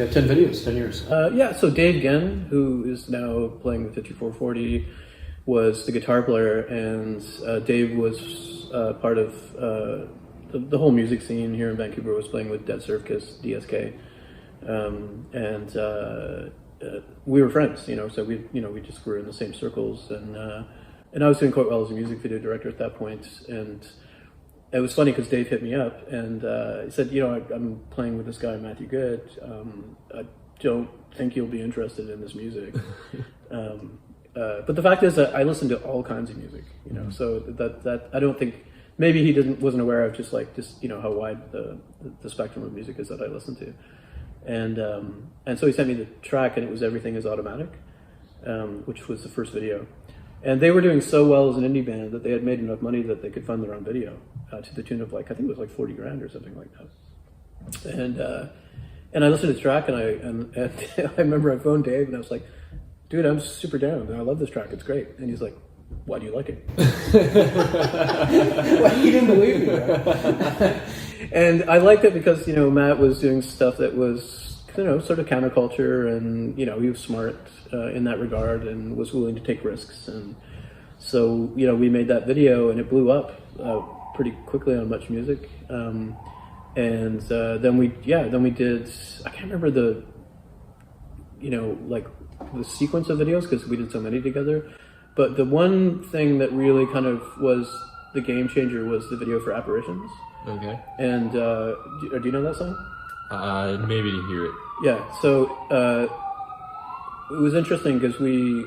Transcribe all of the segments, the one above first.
yeah, 10 videos, 10 years. Yeah, so Dave Genn, who is now playing with 5440, was the guitar player, and Dave was part of the whole music scene here in Vancouver. Was playing with Dead Surf Kiss, DSK, and we were friends, so we just were in the same circles, and I was doing quite well as a music video director at that point, and it was funny because Dave hit me up and he said, I'm playing with this guy, Matthew Good. I don't think you'll be interested in this music. But the fact is that I listen to all kinds of music, so that I don't think, maybe he wasn't aware of just how wide the spectrum of music is that I listen to. And so he sent me the track, and it was Everything Is Automatic, which was the first video. And they were doing so well as an indie band that they had made enough money that they could fund their own video to the tune of I think it was like 40 grand or something like that. And I listened to the track, and I remember I phoned Dave and I was like, dude, I'm super down. I love this track. It's great. And he's like, why do you like it? Well, he didn't believe me, right? And I liked it because, Matt was doing stuff that was, sort of counterculture, and, he was smart in that regard and was willing to take risks. And so, we made that video, and it blew up pretty quickly on Much Music. And then we did, I can't remember the sequence of videos because we did so many together. But the one thing that really kind of was the game changer was the video for Apparitions. Okay. And do you know that song? Maybe to hear it. Yeah. So it was interesting because we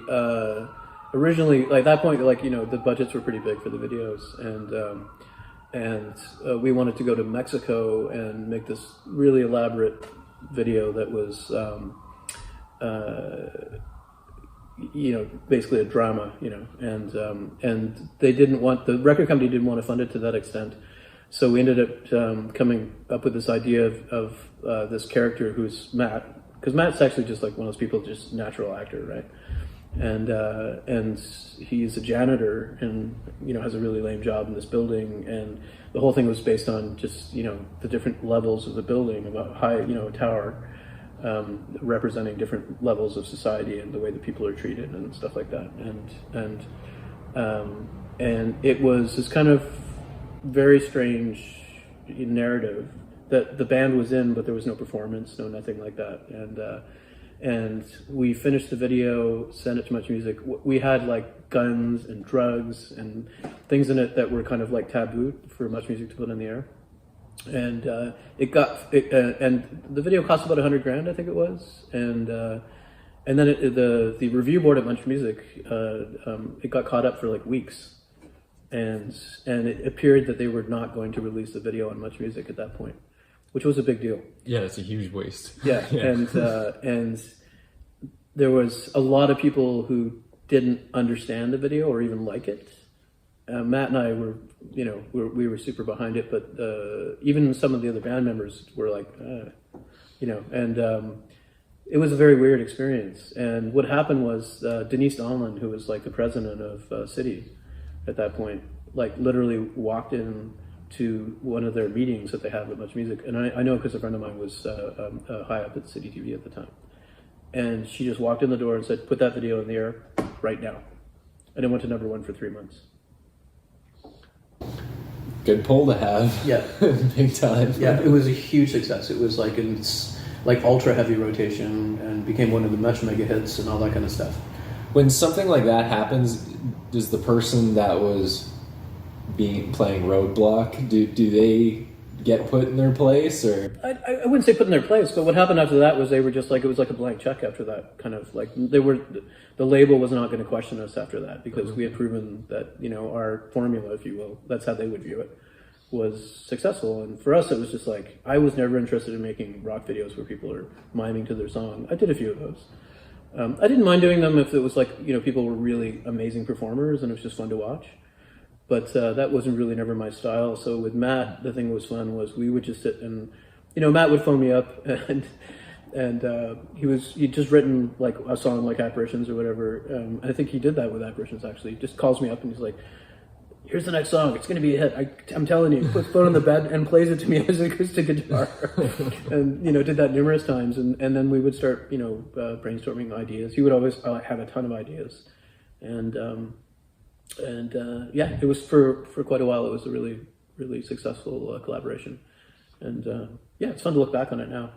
originally, at that point, the budgets were pretty big for the videos, and we wanted to go to Mexico and make this really elaborate video that was, basically a drama, and they didn't want, the record company didn't want to fund it to that extent. So we ended up coming up with this idea of this character who's Matt, because Matt's actually just like one of those people, just natural actor, right? And he's a janitor and has a really lame job in this building, and the whole thing was based on just the different levels of the building, about high a tower representing different levels of society and the way that people are treated and stuff like that, and it was this kind of very strange narrative that the band was in, but there was no performance, nothing like that. And we finished the video, sent it to Much Music. We had guns and drugs and things in it that were kind of taboo for Much Music to put in the air. And and the video cost about 100 grand, I think it was. And then the review board at Much Music, it got caught up for weeks. And it appeared that they were not going to release the video on Much Music at that point, which was a big deal. Yeah, it's a huge waste. Yeah, yeah. And there was a lot of people who didn't understand the video or even like it. Matt and I were, we were super behind it, but even some of the other band members were like, and it was a very weird experience. And what happened was Denise Donlan, who was the president of City at that point, literally walked in to one of their meetings that they have at Much Music. And I know because a friend of mine was high up at City TV at the time. And she just walked in the door and said, put that video in the air right now. And it went to #1 for 3 months. Good pull to have. Yeah. Big time. Yeah, it was a huge success. It was in ultra heavy rotation and became one of the Much mega hits and all that kind of stuff. When something like that happens, does the person that was playing Roadblock, do they get put in their place, or? I wouldn't say put in their place, but what happened after that was they were just it was like a blank check after that, kind of the label was not going to question us after that, because we had proven that, our formula, if you will, that's how they would view it, was successful. And for us, it was just I was never interested in making rock videos where people are miming to their song. I did a few of those. I didn't mind doing them if it was people were really amazing performers and it was just fun to watch. But that wasn't really never my style. So with Matt, the thing that was fun was we would just sit and, Matt would phone me up and he'd just written a song like Apparitions or whatever. I think he did that with Apparitions actually. He just calls me up and he's like, here's the next song. It's going to be a hit. I'm telling you. Puts phone on the bed and plays it to me as an acoustic guitar. And, did that numerous times. And then we would start, brainstorming ideas. He would always have a ton of ideas. And it was for quite a while. It was a really, really successful collaboration. And, it's fun to look back on it now.